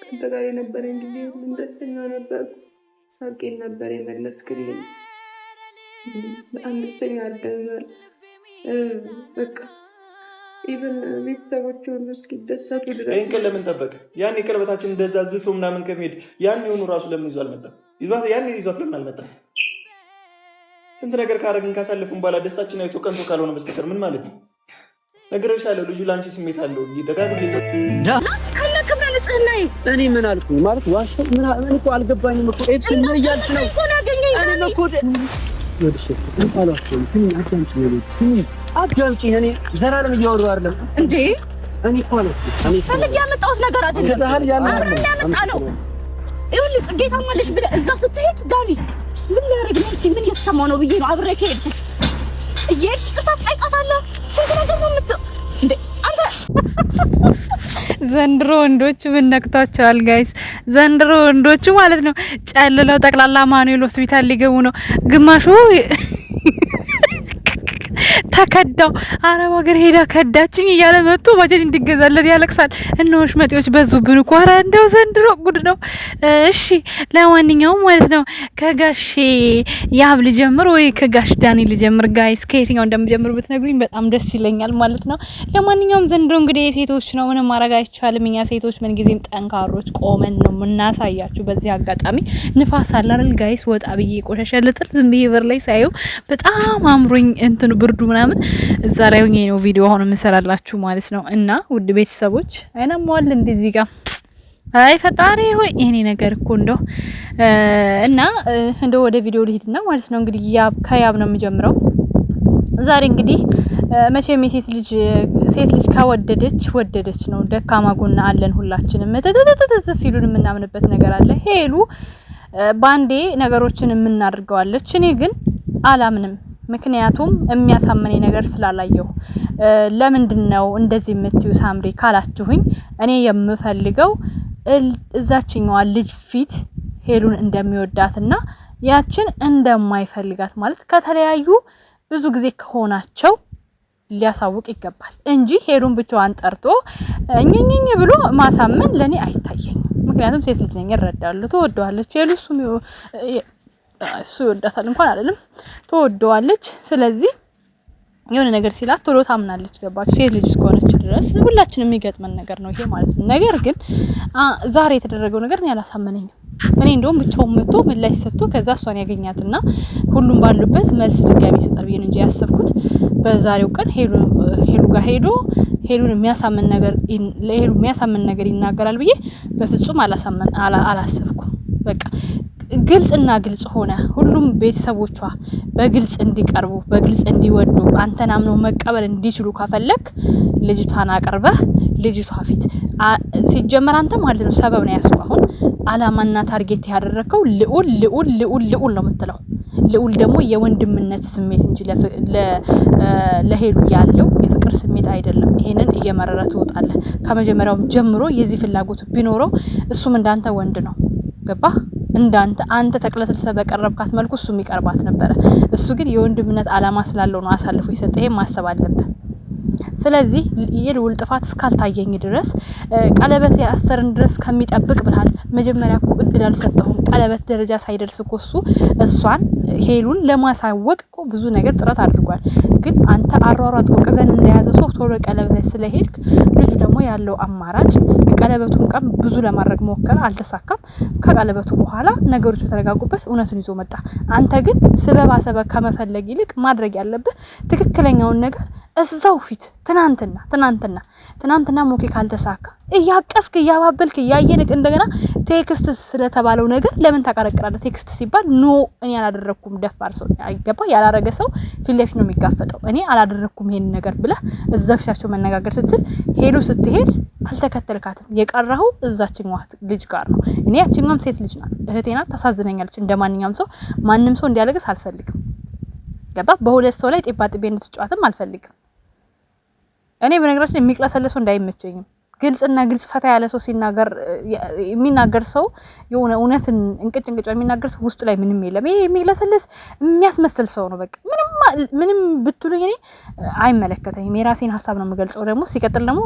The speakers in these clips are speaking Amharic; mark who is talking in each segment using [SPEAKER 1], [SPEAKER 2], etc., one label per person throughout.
[SPEAKER 1] ከአንተ ጋር የነበረኝ ጊዜ ሁሉም ደስተኛ ነበር። ሳቄን ነበር የመለስክልኝ። በጣም ደስተኛ አድርገኛል። በቃ ኢቨን ቤተሰቦች ሁሉ እስኪደሰቱ ድረስ
[SPEAKER 2] ይህን ቀን ለምን ጠበቀ? ያኔ ቀለበታችን እንደዛ ዝቶ ምናምን ከሚሄድ ያን የሆኑ ራሱ ለምን ይዞ አልመጣም? ያኔ ይዟት ለምን አልመጣም? ስንት ነገር ካረግን ካሳለፍን በኋላ ደስታችን አይቶ ቀንቶ ካልሆነ በስተቀር ምን ማለት ነው? ነገርሻለሁ። ልጁ ላንቺ ስሜት አለው። ደጋግሜ
[SPEAKER 3] እኔ ምን አልኩኝ ማለት ዋሽ ምን እኮ አልገባኝም እኮ ኤፕስ ምን እያልሽ ነው? እኔ እኮ አዳምጪኝ። እኔ ዘላለም እያወራሁ አይደለም እንዴ? እኔ ፈልግ ያመጣሁት ነገር አይደለም። ይኸውልህ ጽጌታ ማለሽ ብለህ እዛ ስትሄድ ዳኒ ምን ሊያደርግ ነው? እስኪ ምን እየተሰማው ነው ብዬ ነው አብሬ ከሄድኩት። ይቅርታ ትጠይቃታለህ። ስንት ነገር ነው እንዴ አንተ።
[SPEAKER 4] ዘንድሮ ወንዶች ምን ነክቷቸዋል ጋይስ? ዘንድሮ ወንዶቹ ማለት ነው ጨልለው ጠቅላላ አማኑኤል ሆስፒታል ሊገቡ ነው። ግማሹ ተከዳው አረብ ሀገር ሄዳ ከዳችኝ እያለ መጥቶ ባጃጅ እንዲገዛለት ያለቅሳል። እነሆሽ መጤዎች በዙብን እኮ። ኧረ እንደው ዘንድሮ ጉድ ነው። እሺ ለማንኛውም ማለት ነው ከጋሼ ያብ ልጀምር ወይ ከጋሽ ዳኒ ልጀምር ጋይስ? ከየትኛው እንደምጀምር ብትነግሩኝ በጣም ደስ ይለኛል ማለት ነው። ለማንኛውም ዘንድሮ እንግዲህ የሴቶች ነው፣ ምንም ማድረግ አይቻልም። እኛ ሴቶች ምን ጊዜም ጠንካሮች ቆመን ነው የምናሳያችሁ። በዚህ አጋጣሚ ንፋስ አለ አይደል ጋይስ? ወጣ ብዬ ቆሻሻ ልጥል ዝም ብዬ በር ላይ ሳየው በጣም አምሮኝ እንትን ብርዱ ምናምን እዛ ላይ ሆኜ ነው ቪዲዮ አሁን የምሰራላችሁ ማለት ነው። እና ውድ ቤተሰቦች አይናማዋል እንደዚህ ጋር አይ ፈጣሪ ሆይ ይሄኔ ነገር እኮ እንደው እና እንደው ወደ ቪዲዮ ልሂድና ማለት ነው እንግዲህ ከያብ ነው የምጀምረው ዛሬ። እንግዲህ መቼም ሴት ልጅ ወደደች ነው። ደካማ ጎና አለን ሁላችንም። ተተተተተ ሲሉን የምናምንበት ነገር አለ። ሄሉ ባንዴ ነገሮችን የምናደርገዋለች። እኔ ግን አላምንም። ምክንያቱም የሚያሳመነኝ ነገር ስላላየሁ። ለምንድነው እንደዚህ የምትዩ ሳምሪ ካላችሁኝ፣ እኔ የምፈልገው እዛችኛዋ ልጅ ፊት ሄሉን እንደሚወዳትና ያችን እንደማይፈልጋት ማለት ከተለያዩ ብዙ ጊዜ ከሆናቸው ሊያሳውቅ ይገባል እንጂ ሄሉን ብቻዋን ጠርቶ እኝኝኝ ብሎ ማሳመን ለኔ አይታየኝም። ምክንያቱም ሴት ልጅ ነኝ፣ እረዳለሁ። ትወደዋለች ሄሉ እሱ ይወዳታል እንኳን አይደለም ትወደዋለች። ስለዚህ የሆነ ነገር ሲላት ቶሎ ታምናለች። ገባች? ሴት ልጅ እስከሆነች ድረስ ሁላችንም የሚገጥመን ነገር ነው ይሄ ማለት ነው። ነገር ግን ዛሬ የተደረገው ነገር እኔ አላሳመነኝም። እኔ እንደውም ብቻውን መጥቶ ምላሽ ሰጥቶ ከዛ እሷን ያገኛትና ሁሉም ባሉበት መልስ ድጋሚ ይሰጣል ብዬ ነው እንጂ ያሰብኩት በዛሬው ቀን ሄሉ ጋር ሄዶ ሄሉን የሚያሳምን ነገር ይናገራል ብዬ በፍጹም አላሰብኩም። በቃ ግልጽና ግልጽ ሆነ። ሁሉም ቤተሰቦቿ በግልጽ እንዲቀርቡ በግልጽ እንዲወዱ አንተን አምነው መቀበል እንዲችሉ ከፈለክ ልጅቷን አቀርበህ ልጅቷ ፊት ሲጀመር አንተ ማለት ነው ሰበብ ነው ያስው። አሁን አላማና ታርጌት ያደረከው ልዑል ነው የምትለው። ልዑል ደግሞ የወንድምነት ስሜት እንጂ ለሄሉ ያለው የፍቅር ስሜት አይደለም። ይሄንን እየመረረ ትወጣለህ። ከመጀመሪያው ጀምሮ የዚህ ፍላጎት ቢኖረው እሱም እንዳንተ ወንድ ነው። ገባህ? እንዳንተ አንተ ተቅለስልሰ በቀረብካት መልኩ እሱ የሚቀርባት ነበረ። እሱ ግን የወንድምነት አላማ ስላለው ነው አሳልፎ የሰጠ። ይሄ ማሰብ አለበት። ስለዚህ የልዑል ጥፋት እስካልታየኝ ድረስ ቀለበት ያሰርን ድረስ ከሚጠብቅ ብላል። መጀመሪያ እኮ እድል አልሰጠሁም። ቀለበት ደረጃ ሳይደርስ እኮ እሷን ሄሉን ለማሳወቅ እኮ ብዙ ነገር ጥረት አድርጓል። ግን አንተ አሯሯጥ ቆቀዘን እንደያዘ ሰው ቶሎ ቀለበት ላይ ስለሄድክ ልጁ ደግሞ ያለው አማራጭ የቀለበቱን ቀን ብዙ ለማድረግ ሞከረ፣ አልተሳካም። ከቀለበቱ በኋላ ነገሮች በተረጋጉበት እውነቱን ይዞ መጣ። አንተ ግን ስበብ ከመፈለግ ይልቅ ማድረግ ያለብህ ትክክለኛውን ነገር እዛው ፊት ትናንትና ሞኬ ካልተሳካ እያቀፍክ እያባበልክ እያየንክ እንደገና ቴክስት ስለተባለው ነገር ለምን ታቀረቅራለህ? ቴክስት ሲባል ኖ እኔ አላደረኩም። ደፋር ሰው አይገባ። ያላረገ ሰው ፊት ለፊት ነው የሚጋፈጠው። እኔ አላደረኩም ይሄን ነገር ብለህ እዛው ፊታቸው መነጋገር ስትል ሄሉ ስትሄድ አልተከተልካትም። የቀረኸው እዛችኛዋ ልጅ ጋር ነው። እኔ ያችኛዋም ሴት ልጅ ናት፣ እህቴ ናት፣ ታሳዝነኛለች። እንደማንኛውም ሰው ማንም ሰው እንዲያለቅስ አልፈልግም። ገባ? በሁለት ሰው ላይ ጤባ ጤቤ እንድትጫወትም አልፈልግም። እኔ በነገራችን የሚቅለሰለሰው እንዳይመቸኝም ግልጽና ግልጽ ፈታ ያለ ሰው ሲናገር የሚናገር ሰው የሆነ እውነትን እንቅጭ የሚናገር ሰው ውስጡ ላይ ምንም የለም። ይሄ የሚለሰልስ የሚያስመስል ሰው ነው። በቃ ምንም ብትሉኝ እኔ አይመለከተኝም። የራሴን ሀሳብ ነው የምገልጸው። ደግሞ ሲቀጥል ደግሞ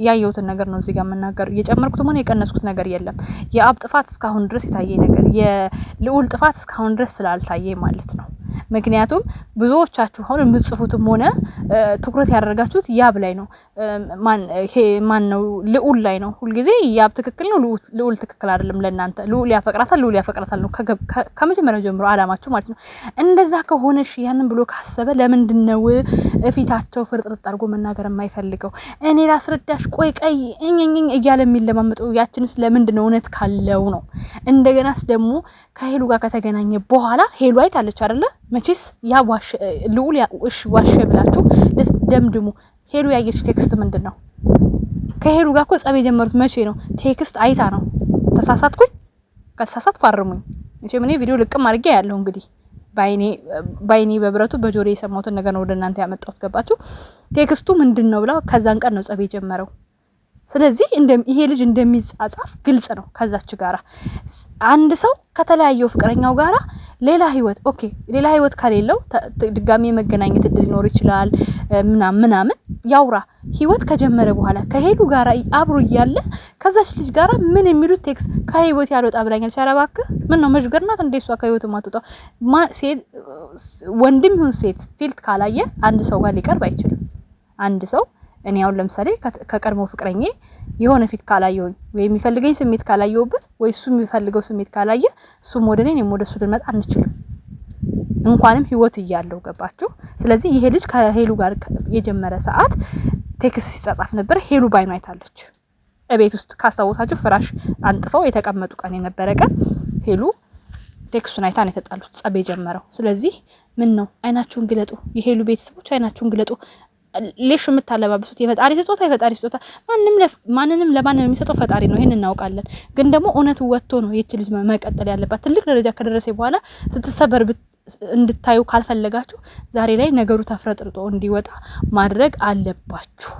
[SPEAKER 4] ያየሁትን ነገር ነው እዚህ ጋር የምናገር። የጨመርኩት ሆነ የቀነስኩት ነገር የለም። የአብ ጥፋት እስካሁን ድረስ የታየ ነገር፣ የልዑል ጥፋት እስካሁን ድረስ ስላልታየ ማለት ነው። ምክንያቱም ብዙዎቻችሁ አሁን የምጽፉትም ሆነ ትኩረት ያደረጋችሁት ያብ ላይ ነው። ማን ነው ልዑል ላይ ነው። ሁልጊዜ ያብ ትክክል ነው፣ ልዑል ትክክል አይደለም። ለእናንተ ልዑል ያፈቅራታል ነው ከመጀመሪያው ጀምሮ አላማችሁ ማለት ነው። እንደዛ ከሆነሽ ያንን ብሎ ካሰበ ለምንድን ነው እፊታቸው ፍርጥርጥ አድርጎ መናገር የማይፈልገው? እኔ ላስረዳሽ፣ ቆይ ቀይ እኝኝ እያለ የሚለማመጠው ያችንስ ለምንድን ነው? እውነት ካለው ነው። እንደገናስ ደግሞ ከሄሉ ጋር ከተገናኘ በኋላ ሄሉ አይታለች አይደለ? መቼስ ያ ልዑል ዋሸ ብላችሁ ልትደምድሙ። ሄሉ ያየችው ቴክስት ምንድን ነው? ከሄሉ ጋር እኮ ጸብ የጀመሩት መቼ ነው? ቴክስት አይታ ነው። ተሳሳትኩኝ? ከተሳሳትኩ አርሙኝ። መቼም እኔ ቪዲዮ ልቅም አድርጌ ያለው እንግዲህ ባይኔ በብረቱ በጆሮ የሰማሁትን ነገር ነው ወደ እናንተ ያመጣሁት። ገባችሁ? ቴክስቱ ምንድን ነው ብላ ከዛን ቀን ነው ጸብ የጀመረው። ስለዚህ ይሄ ልጅ እንደሚጻጻፍ ግልጽ ነው። ከዛች ጋራ አንድ ሰው ከተለያየው ፍቅረኛው ጋራ ሌላ ህይወት ከሌለው ድጋሚ የመገናኘት እድል ሊኖር ይችላል ምናምን ያውራ። ህይወት ከጀመረ በኋላ ከሄሉ ጋራ አብሮ እያለ ከዛች ልጅ ጋራ ምን የሚሉት ቴክስት ከህይወት ያልወጣ ብላኛል። ሻራባክ ምን ነው መሽገርናት እንደ እሷ ከህይወት ማትወጣው? ወንድም ይሁን ሴት ፊልት ካላየ አንድ ሰው ጋር ሊቀርብ አይችልም። አንድ ሰው እኔ አሁን ለምሳሌ ከቀድሞ ፍቅረኛ የሆነ ፊት ካላየሁኝ ወይ የሚፈልገኝ ስሜት ካላየሁበት ወይ እሱ የሚፈልገው ስሜት ካላየ እሱም ወደ እኔ ወደ እሱ ልንመጣ አንችልም። እንኳንም ህይወት እያለው ገባችሁ? ስለዚህ ይሄ ልጅ ከሄሉ ጋር የጀመረ ሰዓት ቴክስት ሲጻጻፍ ነበር። ሄሉ ባይኗ አይታለች። እቤት ውስጥ ካስታወሳችሁ ፍራሽ አንጥፈው የተቀመጡ ቀን የነበረ ቀን ሄሉ ቴክስቱን አይታ ነው የተጣሉት፣ ጸብ የጀመረው። ስለዚህ ምን ነው አይናችሁን ግለጡ፣ የሄሉ ቤተሰቦች አይናችሁን ግለጡ። ሌሽ የምታለባብሱት የፈጣሪ ስጦታ ማንንም ለማንም የሚሰጠው ፈጣሪ ነው። ይሄን እናውቃለን። ግን ደግሞ እውነቱ ወጥቶ ነው የች ልጅ መቀጠል ያለባት። ትልቅ ደረጃ ከደረሰ በኋላ ስትሰበር እንድታዩ ካልፈለጋችሁ ዛሬ ላይ ነገሩ ተፍረጥርጦ እንዲወጣ ማድረግ አለባችሁ።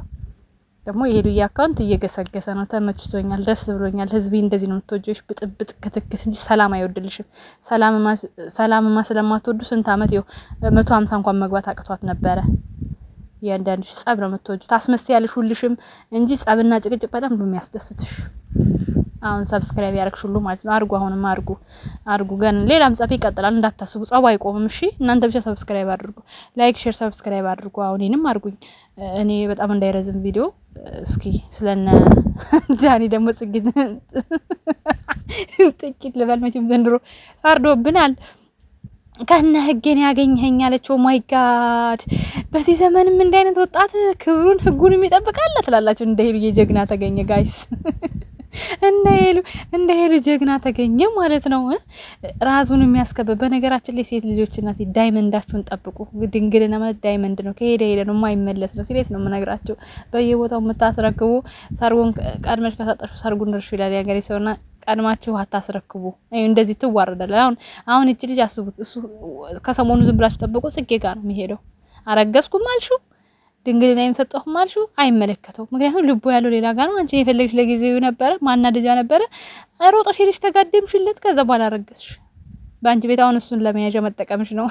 [SPEAKER 4] ደግሞ የሄሉዬ አካውንት እየገሰገሰ ነው። ተመችቶኛል፣ ደስ ብሎኛል። ህዝቢ እንደዚህ ነው የምትወጂዎች፣ ብጥብጥ ክትክስ እንጂ ሰላም አይወድልሽም። ሰላምማ ስለማትወዱ ስንት አመት 150 እንኳን መግባት አቅቷት ነበረ። ያንዳንድሽ ጸብ ነው የምትወጂው። ታስመስያለሽ ሁልሽም እንጂ ጸብና ጭቅጭቅ በጣም ነው የሚያስደስትሽ። አሁን ሰብስክራይብ ያደርግሽ ሁሉ ማለት ነው። አሁንም አርጉ። ገና ሌላም ጸብ ይቀጥላል እንዳታስቡ። ጸብ አይቆምም። እሺ እናንተ ብቻ ሰብስክራይብ አድርጉ፣ ላይክ፣ ሼር፣ ሰብስክራይብ አድርጉ። አሁን እኔንም አርጉኝ። እኔ በጣም እንዳይረዝም ቪዲዮ እስኪ ስለነ ዳኒ ደግሞ ጥቂት ልበል። መቼም ዘንድሮ ታርዶብናል። ከነ ህጌን ያገኘኸኝ አለችው። ማይ ጋድ በዚህ ዘመንም እንደ አይነት ወጣት ክብሩን ህጉን የሚጠብቃል ትላላችሁ። እንደ ሄሉ የጀግና ተገኘ ጋይስ፣ እንደ ሄሉ ጀግና ተገኘ ማለት ነው። ራሱን የሚያስከብር በነገራችን ላይ ሴት ልጆች እናት ዳይመንዳችሁን ጠብቁ። ድንግልና ማለት ዳይመንድ ነው። ከሄደ ነው የማይመለስ ነው። ሲሪየስ ነው የምነግራችሁ። በየቦታው የምታስረክቡ ሰርጉን ቀድመሽ ከሰጣችሁ ሰርጉን ድርሹ ይላል ያገሬ ሰውና ቀድማችሁ አታስረክቡ። እንደዚህ ትዋረዳለ። አሁን እቺ ልጅ አስቡት። እሱ ከሰሞኑ ዝም ብላችሁ ጠብቁ። ጽጌ ጋር ነው የሚሄደው። አረገዝኩም አልሹ ድንግልና የምሰጠሁም አልሹ አይመለከተው። ምክንያቱም ልቦ ያለው ሌላ ጋር ነው። አንቺ የፈለግሽ ለጊዜው ነበረ ማናደጃ ነበረ። ሮጠሽ ሄደሽ ተጋደምሽለት። ከዛ በኋላ አረገዝሽ። በአንቺ ቤት አሁን እሱን ለመያዣ መጠቀምሽ ነው።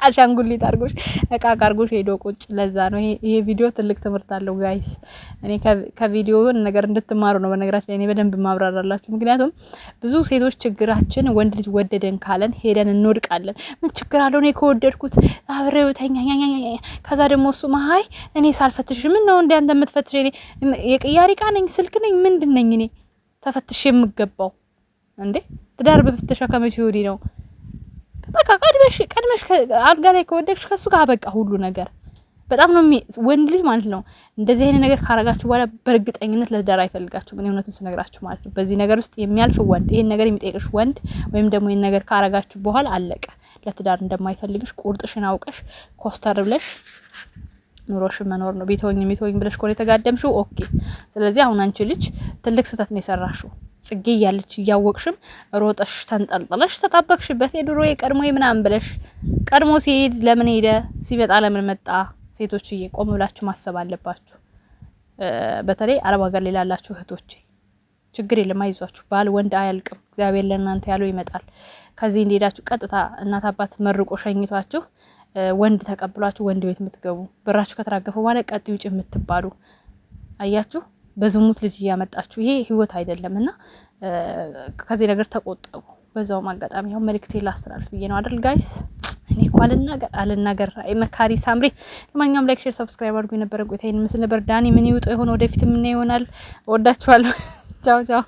[SPEAKER 4] አሻንጉሊት አርጎሽ እቃ አርጎሽ ሄዶ ቁጭ። ለዛ ነው ይሄ ቪዲዮ ትልቅ ትምህርት አለው ጋይስ። እኔ ከቪዲዮ ነገር እንድትማሩ ነው በነገራችን ላይ እኔ በደንብ ማብራራላችሁ። ምክንያቱም ብዙ ሴቶች ችግራችን ወንድ ልጅ ወደደን ካለን ሄደን እንወድቃለን። ምን ችግር አለው እኔ ከወደድኩት አብሬው ተኛኛ። ከዛ ደግሞ እሱ ማይ እኔ ሳልፈትሽ ምን ነው እንዴ አንተ የምትፈትሽ? እኔ የቅያሪ ዕቃ ነኝ ስልክ ነኝ ምንድን ነኝ እኔ ተፈትሽ የምገባው እንዴ? ትዳር በፍተሻ ከመቼ ወዲህ ነው? በቃ ቀድመሽ አልጋ ላይ ከወደቅሽ ከሱ ጋር በቃ ሁሉ ነገር በጣም ነው ወንድ ልጅ ማለት ነው። እንደዚህ አይነት ነገር ካረጋችሁ በኋላ በእርግጠኝነት ለትዳር አይፈልጋችሁም። እኔ እውነቱን ስነግራችሁ ማለት ነው። በዚህ ነገር ውስጥ የሚያልፍ ወንድ ይሄን ነገር የሚጠይቅሽ ወንድ ወይም ደግሞ ይሄን ነገር ካረጋችሁ በኋላ አለቀ። ለትዳር እንደማይፈልግሽ ቁርጥሽን አውቀሽ ኮስተር ብለሽ ኑሮሽን መኖር ነው። ቤተወኝ ብለሽ ኮን የተጋደምሽው ኦኬ። ስለዚህ አሁን አንቺ ልጅ ትልቅ ስህተት ነው የሰራሽው። ጽጌ ያለች እያወቅሽም ሮጠሽ ተንጠልጥለሽ ተጣበቅሽበት። የድሮ የቀድሞ ምናምን ብለሽ ቀድሞ ሲሄድ ለምን ሄደ ሲመጣ ለምን መጣ? ሴቶች ቆም ብላችሁ ማሰብ አለባችሁ። በተለይ አረብ ሀገር ላይ ላላችሁ እህቶቼ ችግር የለም አይዟችሁ፣ ባል ወንድ አያልቅም። እግዚአብሔር ለእናንተ ያለው ይመጣል። ከዚህ እንደሄዳችሁ ቀጥታ እናት አባት መርቆ ሸኝቷችሁ ወንድ ተቀብሏችሁ ወንድ ቤት የምትገቡ ብራችሁ ከተራገፈ በኋላ ቀጥ ውጭ የምትባሉ አያችሁ፣ በዝሙት ልጅ እያመጣችሁ ይሄ ህይወት አይደለምና ከዚህ ነገር ተቆጠቡ። በዛው ማጋጣሚ ያው መልእክቴ ላስተላልፍ ብዬ ነው አይደል ጋይስ። እኔ እኮ አልናገር መካሪ ሳምሪ። ለማንኛውም ላይክ፣ ሼር፣ ሰብስክራይብ አድርጉ። የነበረን ቆይታ ይሄን ምስል ነበር። ዳኒ ምን ይውጣ ይሆን ወደፊት ምን ይሆናል? ወዳችኋለሁ። ቻው ቻው።